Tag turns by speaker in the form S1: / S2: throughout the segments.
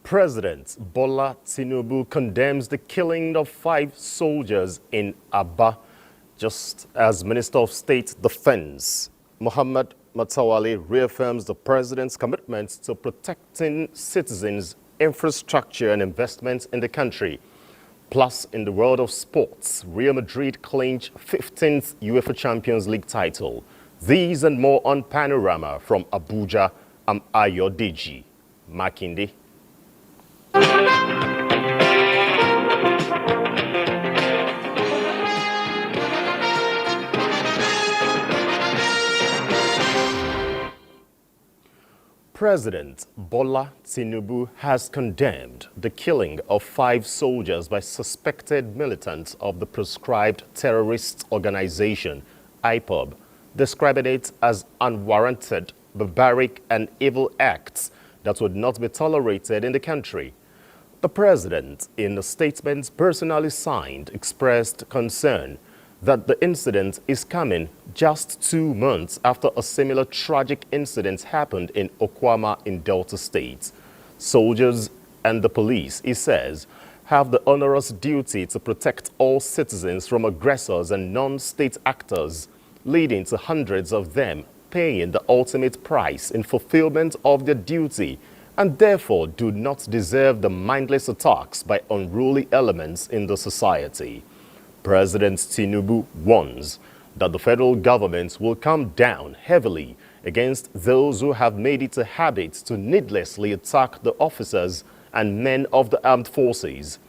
S1: President Bola Tinubu condemns the killing of 5 soldiers in Aba, just as Minister of State Defense Muhammad Matawale reaffirms the president's commitment to protecting citizens' infrastructure and investments in the country. Plus, in the world of sports, Real Madrid clinched 15th UEFA Champions League title. These and more on Panorama from Abuja. I'm Ayodeji Makinde. President Bola Tinubu has condemned the killing of 5 soldiers by suspected militants of the proscribed terrorist organization, IPOB, describing it as unwarranted, barbaric and evil acts that would not be tolerated in the country. The president, in a statement personally signed, expressed concern that the incident is coming just 2 months after a similar tragic incident happened in Okwama in Delta State. Soldiers and the police, he says, have the onerous duty to protect all citizens from aggressors and non-state actors, leading to hundreds of them paying the ultimate price in fulfillment of their duty, and therefore do not deserve the mindless attacks by unruly elements in the society. President Tinubu warns that the federal government will come down heavily against those who have made it a habit to needlessly attack the officers and men of the armed forces,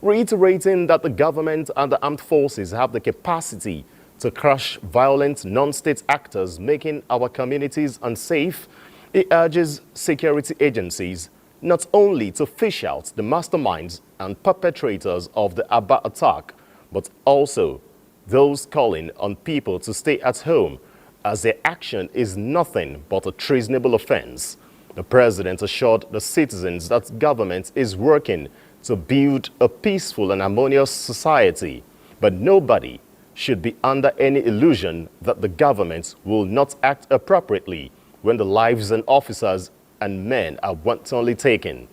S1: reiterating that the government and the armed forces have the capacity to crush violent non-state actors making our communities unsafe. He urges security agencies not only to fish out the masterminds and perpetrators of the Aba attack, but also those calling on people to stay at home, as their action is nothing but a treasonable offense. The president assured the citizens that government is working to build a peaceful and harmonious society, but nobody should be under any illusion that the government will not act appropriately when the lives and officers and men are wantonly taken.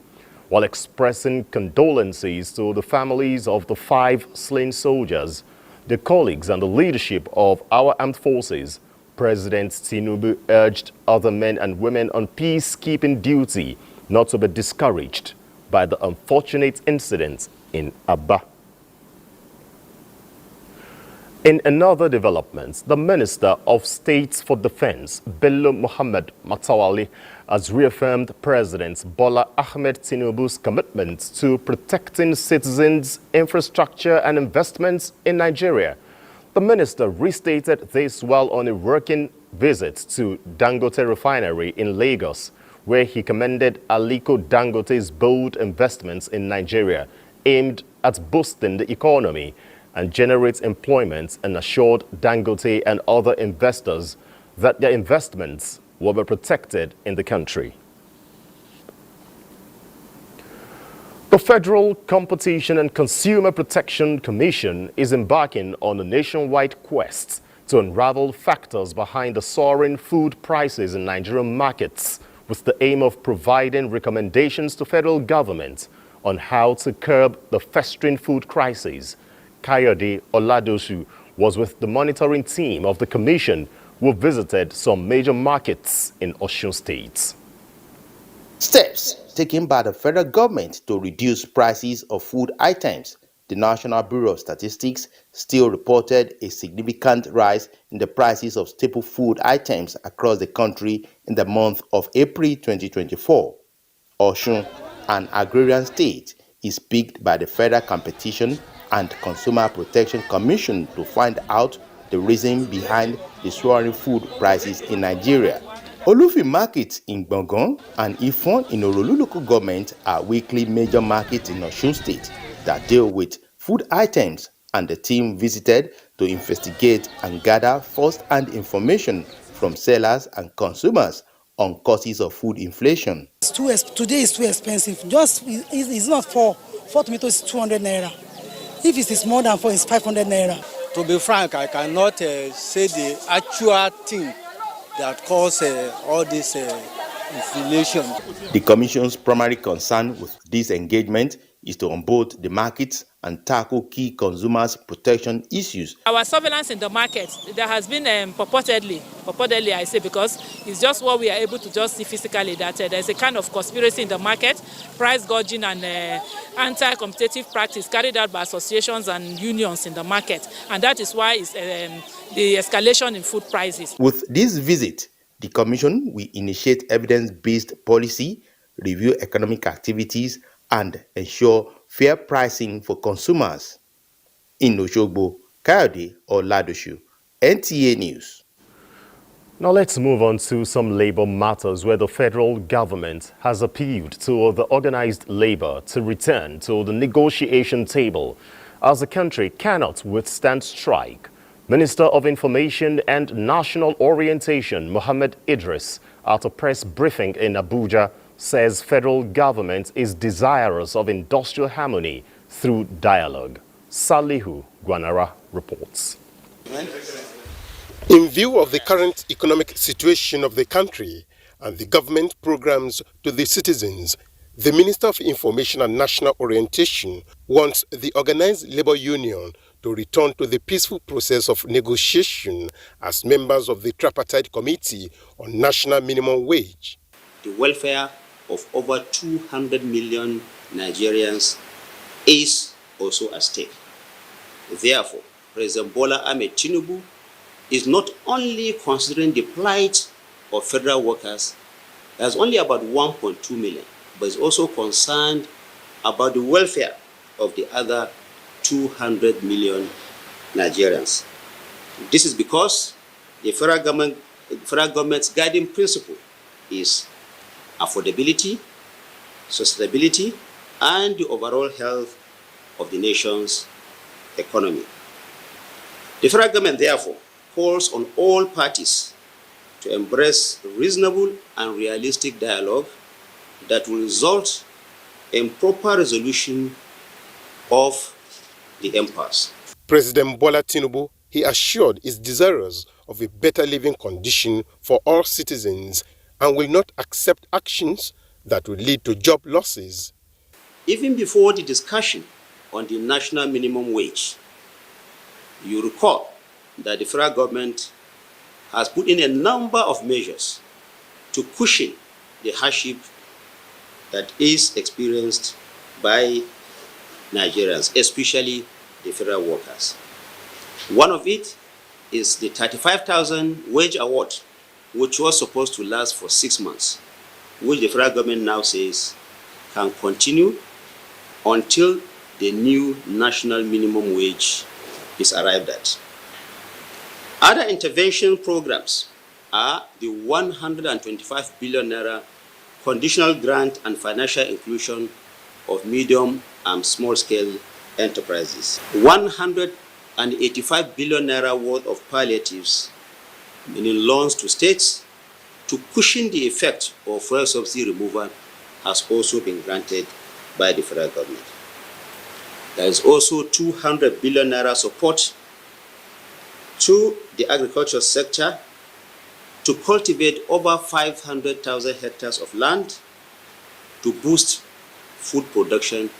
S1: While expressing condolences to the families of the 5 slain soldiers, the colleagues and the leadership of our armed forces, President Tinubu urged other men and women on peacekeeping duty not to be discouraged by the unfortunate incident in Aba. In another development, the Minister of State for Defense, Bello Muhammad Matawale, has reaffirmed President Bola Ahmed Tinubu's commitment to protecting citizens' infrastructure and investments in Nigeria. The minister restated this while on a working visit to Dangote Refinery in Lagos, where he commended Aliko Dangote's bold investments in Nigeria aimed at boosting the economy and generates employment, and assured Dangote and other investors that their investments will be protected in the country. The Federal Competition and Consumer Protection Commission is embarking on a nationwide quest to unravel factors behind the soaring food prices in Nigerian markets, with the aim of providing recommendations to federal government on how to curb the festering food crisis. Kayode Oladosu was with the monitoring team of the commission, who visited some major markets in Osun State.
S2: Steps taken by the federal government to reduce prices of food items. The National Bureau of Statistics still reported a significant rise in the prices of staple food items across the country in the month of April 2024. Osun, an agrarian state, is picked by the Federal Competition and Consumer Protection Commission to find out the reason behind the soaring food prices in Nigeria. Olufi markets in Gbongan and Ifon in Orolu local government are weekly major markets in Osun State that deal with food items and the team visited to investigate and gather first-hand information from sellers and consumers on causes of food inflation.
S3: Today is too expensive. It's not four tomatoes is 200 naira. If it is more than 4, it's 500 naira.
S4: To be frank, I cannot say the actual thing that caused all this inflation.
S2: The Commission's primary concern with this engagement is to onboard the markets and tackle key consumers' protection issues.
S5: Our surveillance in the market, there has been purportedly I say, because it's just what we are able to just see physically, that there's a kind of conspiracy in the market, price gouging and anti-competitive practice carried out by associations and unions in the market. And that is why it's the escalation in food prices.
S2: With this visit, the Commission will initiate evidence-based policy, review economic activities, and ensure fair pricing for consumers. In Oshogbo, Kayode Oladoshu, NTA News.
S1: Now let's move on to some labor matters where the federal government has appealed to the organized labor to return to the negotiation table as the country cannot withstand strike. Minister of Information and National Orientation Mohammed Idris, at a press briefing in Abuja, says federal government is desirous of industrial harmony through dialogue. Salihu Gwanara reports.
S6: In view of the current economic situation of the country and the government programs to the citizens, the Minister of Information and National Orientation wants the organized labor union to return to the peaceful process of negotiation as members of the tripartite committee on national minimum wage.
S7: The welfare of over 200 million Nigerians is also at stake. Therefore, President Bola Ahmed Tinubu is not only considering the plight of federal workers, there's only about 1.2 million, but is also concerned about the welfare of the other 200 million Nigerians. This is because the federal government's guiding principle is affordability, sustainability, and the overall health of the nation's economy. The federal government, therefore, calls on all parties to embrace reasonable and realistic dialogue that will result in proper resolution of the impasse.
S6: President Bola Tinubu, he assured, is desirous of a better living condition for all citizens and will not accept actions that will lead to job losses.
S7: Even before the discussion on the national minimum wage, you recall that the federal government has put in a number of measures to cushion the hardship that is experienced by Nigerians, especially the federal workers. One of it is the 35,000 wage award, which was supposed to last for 6 months, which the federal government now says can continue until the new national minimum wage is arrived at. Other intervention programs are the 125 billion naira conditional grant and financial inclusion of medium and small-scale enterprises, 185 billion naira worth of palliatives, meaning loans to states, to cushion the effect of fuel subsidy removal has also been granted by the federal government. There is also 200 billion naira support to the agriculture sector to cultivate over 500,000 hectares of land to boost food production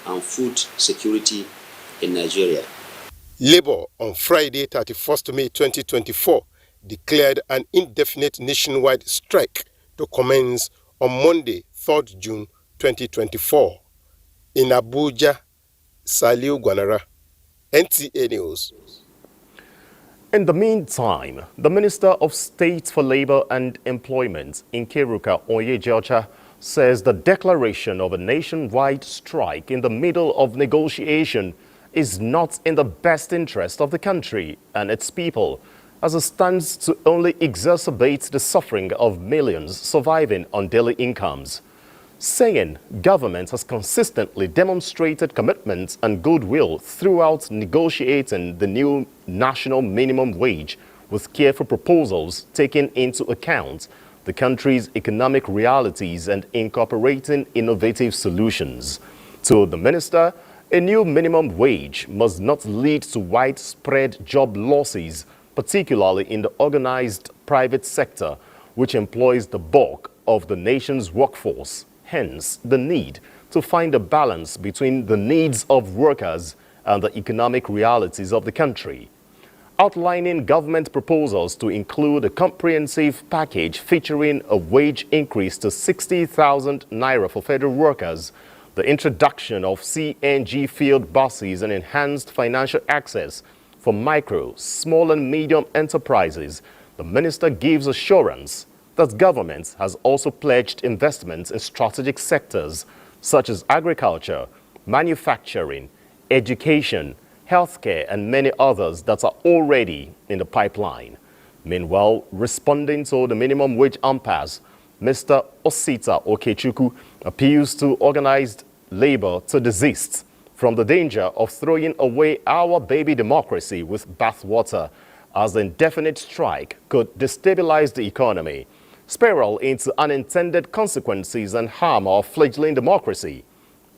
S7: and food security in Nigeria.
S6: Labour on Friday, 31st May 2024, declared an indefinite nationwide strike to commence on Monday, 3rd June 2024. In Abuja, Saliu Gwanara, NTA News.
S1: In the meantime, the Minister of State for Labor and Employment, Nkeruka Onyejeocha, says the declaration of a nationwide strike in the middle of negotiation is not in the best interest of the country and its people, as it stands to only exacerbate the suffering of millions surviving on daily incomes. saying government has consistently demonstrated commitment and goodwill throughout negotiating the new national minimum wage, with careful proposals taking into account the country's economic realities and incorporating innovative solutions. To the minister, a new minimum wage must not lead to widespread job losses, particularly in the organized private sector, which employs the bulk of the nation's workforce. Hence, the need to find a balance between the needs of workers and the economic realities of the country. Outlining government proposals to include a comprehensive package featuring a wage increase to 60,000 naira for federal workers, the introduction of CNG field buses, and enhanced financial access for micro, small and medium enterprises, the minister gives assurance that government has also pledged investments in strategic sectors such as agriculture, manufacturing, education, healthcare, and many others that are already in the pipeline. Meanwhile, responding to the minimum wage impasse, Mr. Osita Okechukwu appeals to organized labor to desist from the danger of throwing away our baby democracy with bathwater, as the indefinite strike could destabilize the economy, spiral into unintended consequences, and harm our fledgling democracy.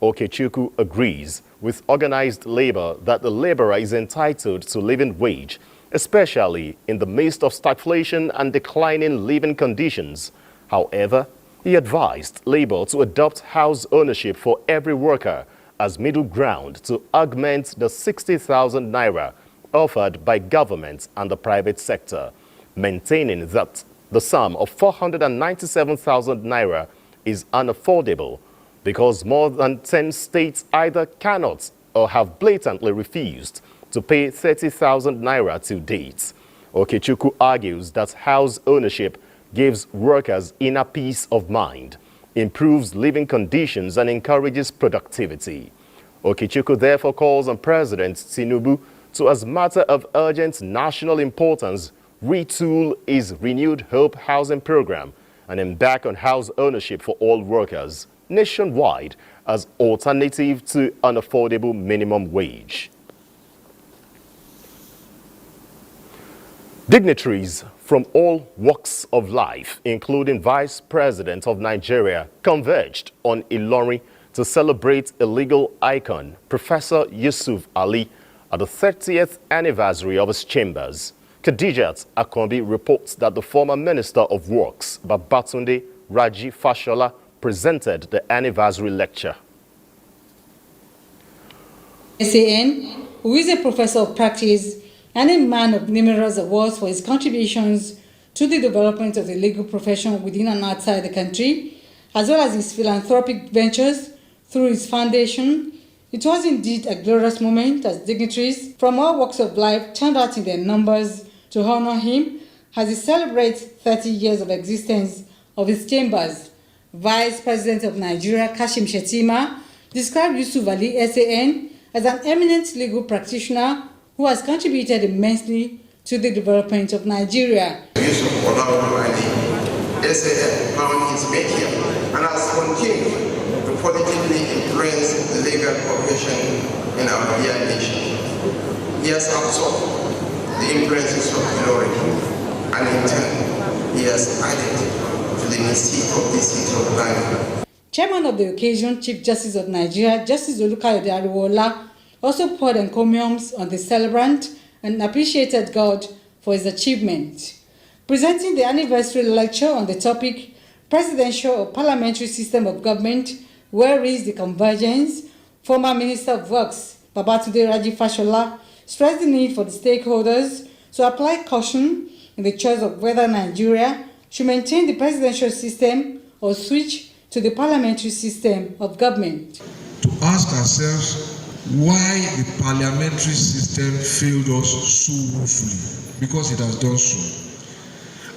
S1: Okechukwu agrees with organized labor that the laborer is entitled to living wage, especially in the midst of stagflation and declining living conditions. However, he advised labor to adopt house ownership for every worker as middle ground to augment the 60,000 naira offered by government and the private sector, maintaining that the sum of 497,000 naira is unaffordable because more than 10 states either cannot or have blatantly refused to pay 30,000 naira to date. Okechukwu argues that house ownership gives workers inner peace of mind, improves living conditions, and encourages productivity. Okechukwu therefore calls on President Tinubu to, as a matter of urgent national importance, retool his Renewed Hope housing program and embark on house ownership for all workers nationwide as alternative to unaffordable minimum wage. Dignitaries from all walks of life, including Vice President of Nigeria, converged on Ilorin to celebrate a legal icon, Professor Yusuf Ali, at the 30th anniversary of his chambers. Khadijat Akombi reports that the former Minister of Works, Babatunde Raji Fashola, presented the anniversary lecture.
S8: SAN, who is a professor of practice and a man of numerous awards for his contributions to the development of the legal profession within and outside the country, as well as his philanthropic ventures through his foundation, it was indeed a glorious moment as dignitaries from all walks of life turned out in their numbers to honor him as he celebrates 30 years of existence of his chambers. Vice President of Nigeria, Kashim Shettima, described Yusuf Ali SAN as an eminent legal practitioner who has contributed immensely to the development of Nigeria.
S9: Yusuf Ali SAN found his making and has continued to positively influence the legal profession in our dear nation. He has absorbed the influences of glory, and in turn, he has added to the mystique of this city of life.
S8: Chairman of the occasion, Chief Justice of Nigeria, Justice Olukayode Ariwola, also poured encomiums on the celebrant and appreciated God for his achievement. Presenting the anniversary lecture on the topic, Presidential or Parliamentary System of Government, where is the convergence, former Minister of Works, Babatunde Raji Fashola, stressed the need for the stakeholders to apply caution in the choice of whether Nigeria should maintain the presidential system or switch to the parliamentary system of government.
S10: To ask ourselves why the parliamentary system failed us so woefully, because it has done so,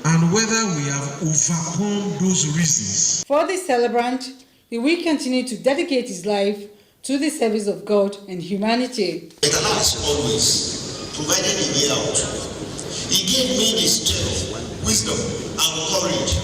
S10: and whether we have overcome those reasons.
S8: For the celebrant, he will continue to dedicate his life to the service of God and humanity.
S11: It has always provided a way out. He gave me the strength, wisdom, and courage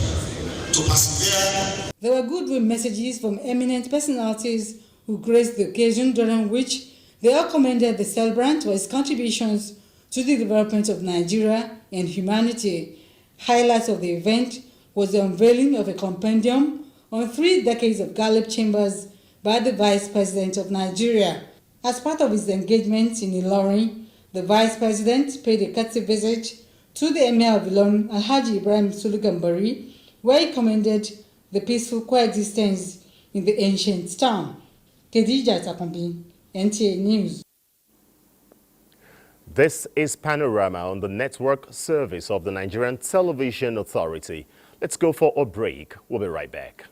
S11: to to persevere.
S8: There were goodwill messages from eminent personalities who graced the occasion, during which they all commended the celebrant for his contributions to the development of Nigeria and humanity. Highlights of the event was the unveiling of a compendium on 3 decades of Gallup chambers by the Vice President of Nigeria. As part of his engagement in Ilorin, the Vice President paid a courtesy visit to the Emir of Ilorin, Alhaji Ibrahim Sulugambari, where he commended the peaceful coexistence in the ancient town. Khadija Takambi, NTA News.
S1: This is Panorama on the network service of the Nigerian Television Authority. Let's go for a break. We'll be right back.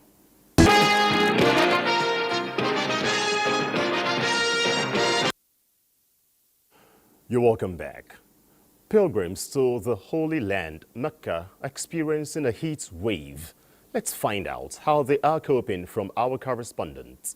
S1: You're welcome back. Pilgrims to the Holy Land, Mecca, experiencing a heat wave. Let's find out how they are coping from our correspondent.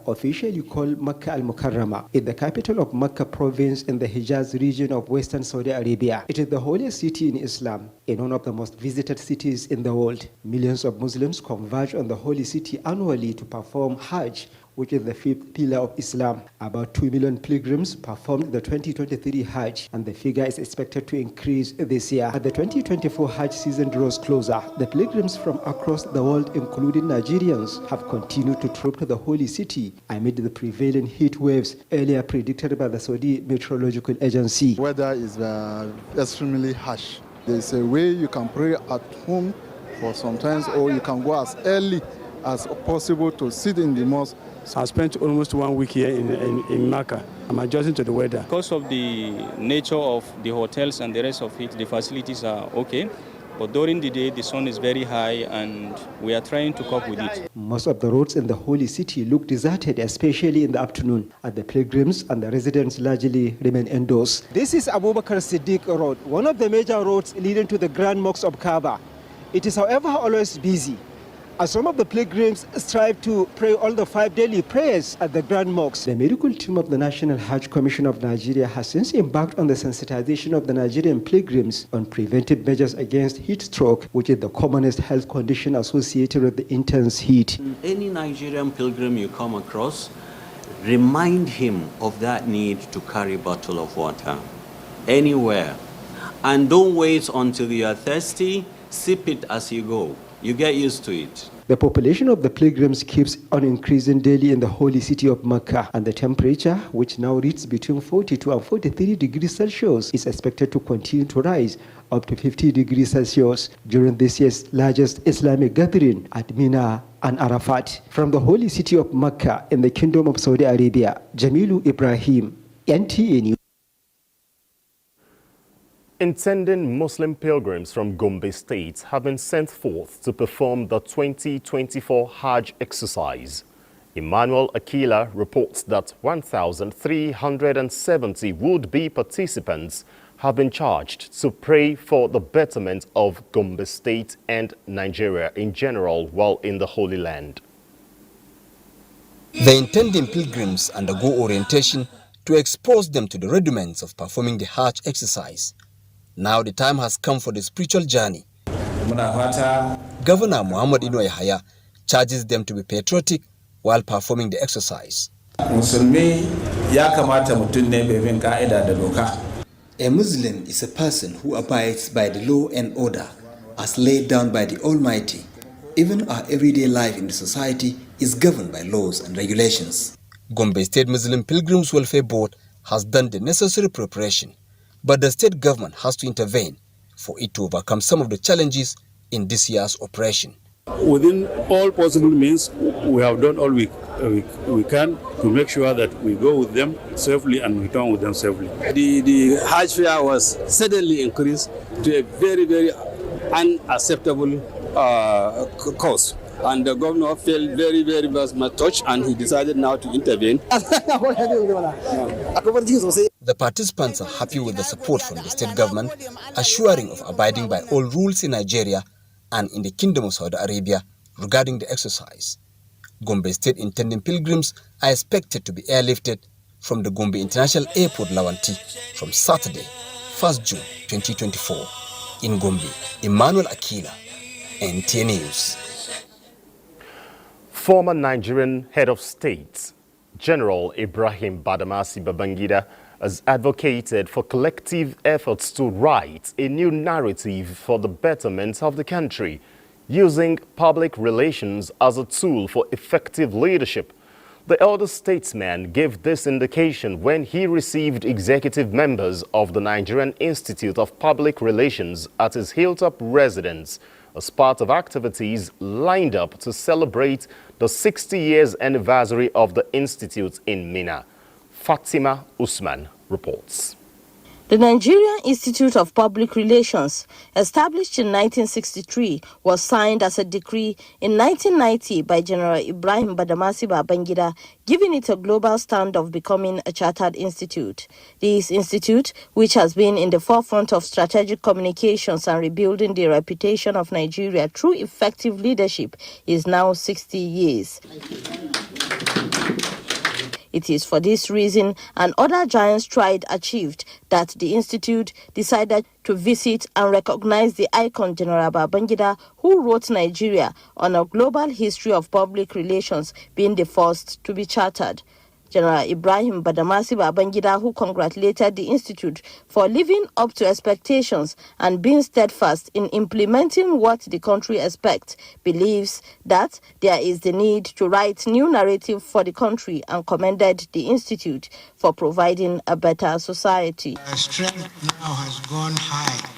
S12: Officially called Makkah al-Mukarrama, is the capital of Makkah province in the Hijaz region of western Saudi Arabia. It is the holiest city in Islam and one of the most visited cities in the world. Millions of Muslims converge on the holy city annually to perform Hajj, which is the 5th pillar of Islam. About 2 million pilgrims performed the 2023 Hajj, and the figure is expected to increase this year. As the 2024 Hajj season draws closer, the pilgrims from across the world, including Nigerians, have continued to troop to the holy city amid the prevailing heat waves earlier predicted by the Saudi Meteorological Agency.
S13: Weather is extremely harsh. There's a way you can pray at home for sometimes, or you can go as early as possible to sit in the mosque.
S14: I spent almost 1 week here in Makkah. I'm adjusting to the weather.
S15: Because of the nature of the hotels and the rest of it, the facilities are okay. But during the day, the sun is very high and we are trying to cope with it.
S12: Most of the roads in the holy city look deserted, especially in the afternoon, as the pilgrims and the residents largely remain indoors. This is Abubakar Siddiq Road, one of the major roads leading to the Grand Mosque of Kaaba. It is, however, always busy, as some of the pilgrims strive to pray all the 5 daily prayers at the Grand Mosque. The medical team of the National Hajj Commission of Nigeria has since embarked on the sensitization of the Nigerian pilgrims on preventive measures against heat stroke, which is the commonest health condition associated with the intense heat.
S16: Any Nigerian pilgrim you come across, remind him of that need to carry a bottle of water anywhere. And don't wait until you are thirsty, sip it as you go. You get used to it.
S12: The population of the pilgrims keeps on increasing daily in the holy city of Mecca, and the temperature, which now reaches between 42 and 43 degrees Celsius, is expected to continue to rise up to 50 degrees Celsius during this year's largest Islamic gathering at Mina and Arafat. From the holy city of Mecca in the Kingdom of Saudi Arabia, Jamilu Ibrahim, NTA News.
S1: Intending Muslim pilgrims from Gombe State have been sent forth to perform the 2024 Hajj exercise. Emmanuel Akila reports that 1,370 would-be participants have been charged to pray for the betterment of Gombe State and Nigeria in general while in the Holy Land.
S17: The intending pilgrims undergo orientation to expose them to the rudiments of performing the Hajj exercise. Now the time has come for the spiritual journey. Governor Muhammad Ino Yahaya charges them to be patriotic while performing the exercise. A
S18: Muslim is a person who abides by the law and order as laid down by the Almighty. Even our everyday life in the society is governed by laws and regulations.
S17: Gombe State Muslim Pilgrims Welfare Board has done the necessary preparation, but the state government has to intervene for it to overcome some of the challenges in this year's operation.
S19: Within all possible means, we have done all we can to make sure that we go with them safely and return with them safely.
S20: The Hajj fare was suddenly increased to a very, very unacceptable cost. And the governor felt very, very much touched, and he decided now to intervene.
S17: The participants are happy with the support from the state government, assuring of abiding by all rules in Nigeria and in the Kingdom of Saudi Arabia regarding the exercise. Gombe State intending pilgrims are expected to be airlifted from the Gombe International Airport Lawanti from Saturday, 1st June 2024. In Gombe, Emmanuel Akila, NTA News.
S1: Former Nigerian head of state, General Ibrahim Badamasi Babangida, has advocated for collective efforts to write a new narrative for the betterment of the country, using public relations as a tool for effective leadership. The elder statesman gave this indication when he received executive members of the Nigerian Institute of Public Relations at his Hilltop residence as part of activities lined up to celebrate the 60 years anniversary of the institute in Minna. Fatima Usman reports.
S21: The Nigerian Institute of Public Relations, established in 1963, was signed as a decree in 1990 by General Ibrahim Badamasi Babangida, giving it a global stand of becoming a chartered institute. This institute, which has been in the forefront of strategic communications and rebuilding the reputation of Nigeria through effective leadership, is now 60 years. It is for this reason and other giant strides achieved that the Institute decided to visit and recognize the icon General Babangida, who wrote Nigeria on a global history of public relations, being the first to be chartered. General Ibrahim Badamasi Babangida, who congratulated the Institute for living up to expectations and being steadfast in implementing what the country expects, believes that there is the need to write new narrative for the country and commended the Institute for providing a better society.
S22: Our strength now has gone high,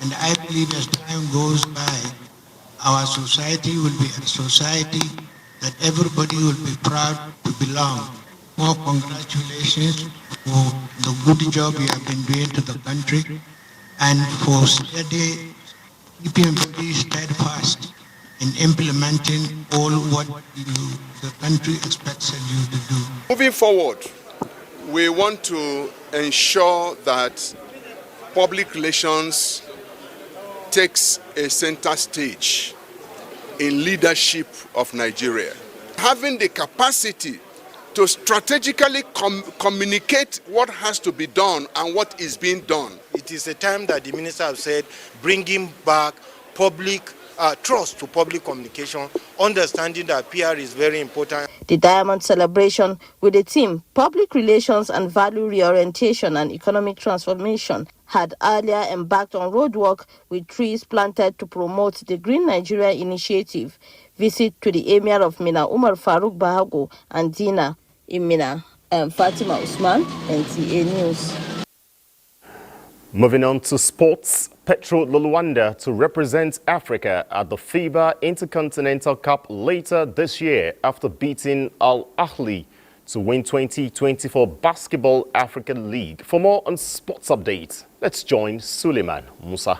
S22: and I believe as time goes by, our society will be a society that everybody will be proud to belong. More congratulations for the good job you have been doing to the country and for keeping very steadfast in implementing all what the country expects of you to do.
S23: Moving forward, we want to ensure that public relations takes a center stage in leadership of Nigeria. Having the capacity to strategically communicate what has to be done and what is being done.
S24: It is a time that the minister has said, bringing back public trust to public communication, understanding that PR is very important.
S21: The Diamond Celebration, with the theme Public Relations and Value Reorientation and Economic Transformation, had earlier embarked on roadwork with trees planted to promote the Green Nigeria initiative. Visit to the Emir of Minna, Umar Faruk Bahago, and Dina in Minna. Fatima Usman, NTA News.
S1: Moving on to sports, Petro Luluanda to represent Africa at the FIBA Intercontinental Cup later this year after beating Al Ahly to win 2024 Basketball African League. For more on sports updates, let's join Suleiman Musa.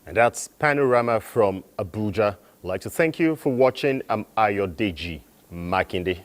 S1: And that's Panorama from Abuja. I'd like to thank you for watching. I'm Ayodeji Makinde.